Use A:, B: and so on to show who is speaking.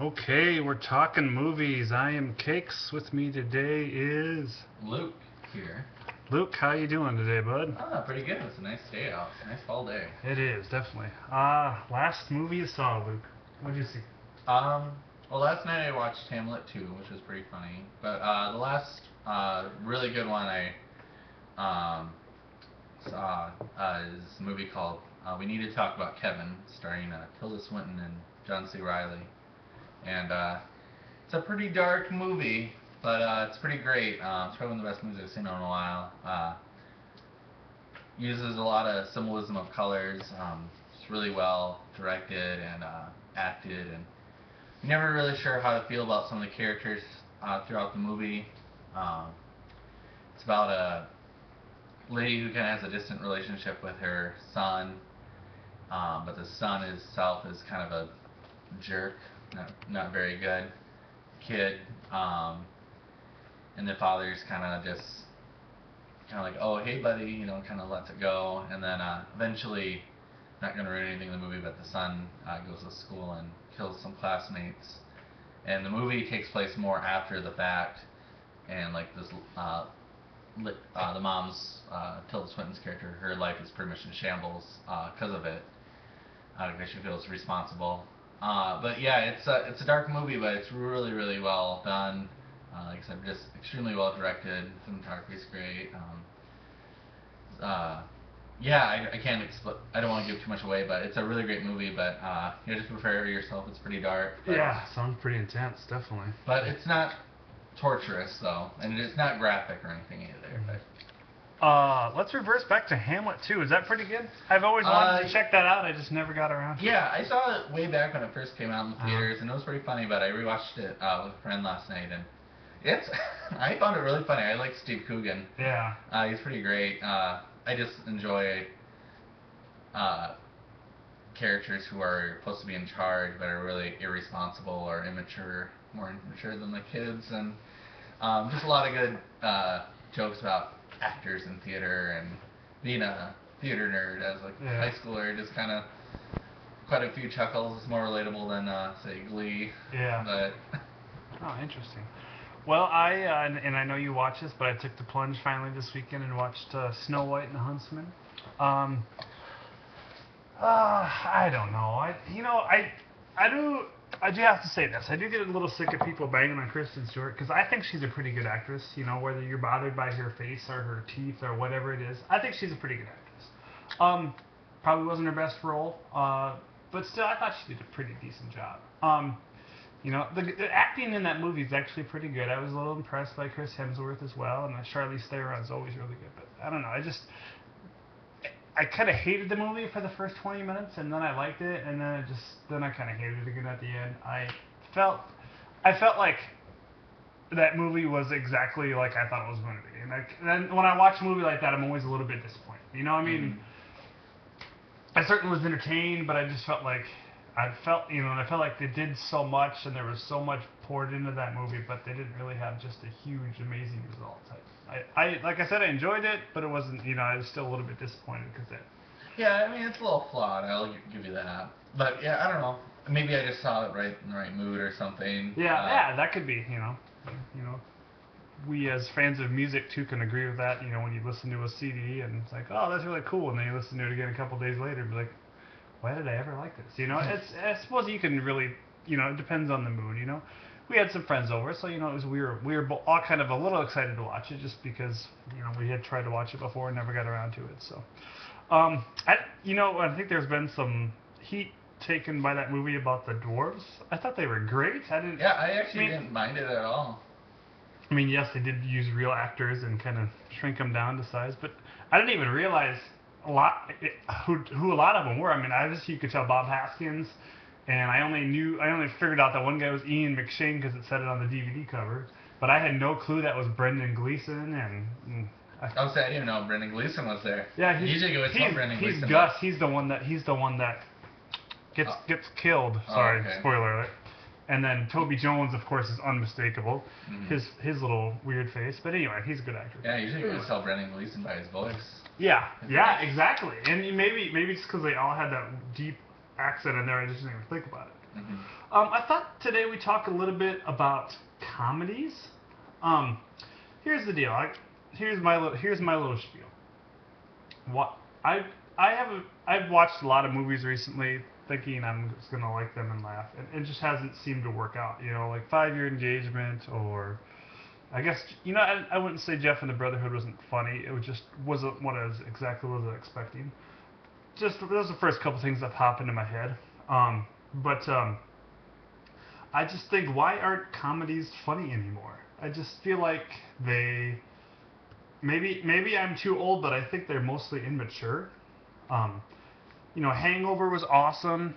A: Okay, we're talking movies. I am Cakes. With me today is
B: Luke here.
A: Luke. How you doing today, bud?
B: Pretty good. It's a nice day out. Nice fall day.
A: It is definitely. Last movie you saw, Luke? What'd you see?
B: Well, last night I watched Hamlet 2, which was pretty funny. But the last really good one I saw is a movie called We Need to Talk About Kevin, starring Tilda Swinton and John C. Reilly. And it's a pretty dark movie, but it's pretty great. It's probably one of the best movies I've seen in a while. Uses a lot of symbolism of colors. It's really well directed and acted, and you're never really sure how to feel about some of the characters throughout the movie. It's about a lady who kind of has a distant relationship with her son, but the son himself is kind of a jerk, not very good kid, and the father's kind of just like, oh hey buddy, kind of lets it go, and then eventually, not going to ruin anything in the movie, but the son goes to school and kills some classmates, and the movie takes place more after the fact, and like this the mom's Tilda Swinton's character, her life is pretty much in shambles because of it, because she feels responsible. But yeah, it's a dark movie, but it's really, really well done. Like I said, just extremely well directed. Cinematography's great. Yeah, I can't I don't want to give too much away, but it's a really great movie. But just prepare yourself. It's pretty dark.
A: Yeah, sounds pretty intense, definitely.
B: But it's not torturous though, and it's not graphic or anything either. But
A: let's reverse back to Hamlet 2. Is that pretty good? I've always wanted to check that out. I just never got around to it.
B: Yeah, I saw it way back when it first came out in the theaters, and it was pretty funny, but I rewatched it with a friend last night, and I found it really funny. I like Steve Coogan.
A: Yeah.
B: He's pretty great. I just enjoy characters who are supposed to be in charge, but are really irresponsible or immature, more immature than the kids, and just a lot of good jokes about actors in theater, and being a theater nerd as a high schooler, just kind of quite a few chuckles. It's more relatable than say Glee.
A: Yeah.
B: But
A: oh, interesting. Well, and I know you watch this, but I took the plunge finally this weekend and watched Snow White and the Huntsman. I don't know. I do have to say this. I do get a little sick of people banging on Kristen Stewart because I think she's a pretty good actress. Whether you're bothered by her face or her teeth or whatever it is, I think she's a pretty good actress. Probably wasn't her best role, but still, I thought she did a pretty decent job. The acting in that movie is actually pretty good. I was a little impressed by Chris Hemsworth as well, and Charlize Theron's always really good. But I don't know. I kind of hated the movie for the first 20 minutes, and then I liked it, and then I kind of hated it again at the end. I felt like that movie was exactly like I thought it was going to be, and then when I watch a movie like that, I'm always a little bit disappointed. I certainly was entertained, but I just felt like I felt like they did so much, and there was so much poured into that movie, but they didn't really have just a huge, amazing result. I like I said, I enjoyed it, but it wasn't. I was still a little bit disappointed because it.
B: Yeah, I mean it's a little flawed. I'll give you that. But yeah, I don't know. Maybe I just saw it in the right mood or something.
A: Yeah, that could be. We as fans of music too can agree with that. When you listen to a CD and it's like, oh, that's really cool, and then you listen to it again a couple days later, and be like, why did I ever like this? I suppose you can really, it depends on the mood. We had some friends over, so we were all kind of a little excited to watch it just because we had tried to watch it before and never got around to it. So, I think there's been some heat taken by that movie about the dwarves. I thought they were great.
B: I actually didn't mind it at all.
A: I mean, yes, they did use real actors and kind of shrink them down to size, but I didn't even realize who a lot of them were. I mean, obviously you could tell Bob Haskins. And I only figured out that one guy was Ian McShane because it said it on the DVD cover. but I had no clue that was Brendan Gleeson, and
B: I didn't even know Brendan Gleeson was there.
A: yeah,
B: usually always tell Brendan
A: he's
B: Gleeson.
A: Gus. He's the one that gets killed. Sorry,
B: okay.
A: spoiler alert. And then Toby Jones, of course, is unmistakable.
B: Mm-hmm.
A: His little weird face, but anyway, he's a good actor.
B: Yeah, usually you always tell Brendan Gleeson by his voice.
A: Yeah, exactly. And maybe it's because they all had that deep accent in there. I just didn't even think about it.
B: Mm-hmm.
A: I thought today we talk a little bit about comedies. Here's the deal. Here's my little spiel. What I've watched a lot of movies recently, thinking I'm just gonna like them and laugh, and it just hasn't seemed to work out. You know, like 5 Year Engagement, or I guess I wouldn't say Jeff and the Brotherhood wasn't funny. It wasn't what I was expecting. Just those are the first couple things that pop into my head. But I just think, why aren't comedies funny anymore? I just feel like maybe I'm too old, but I think they're mostly immature. Hangover was awesome.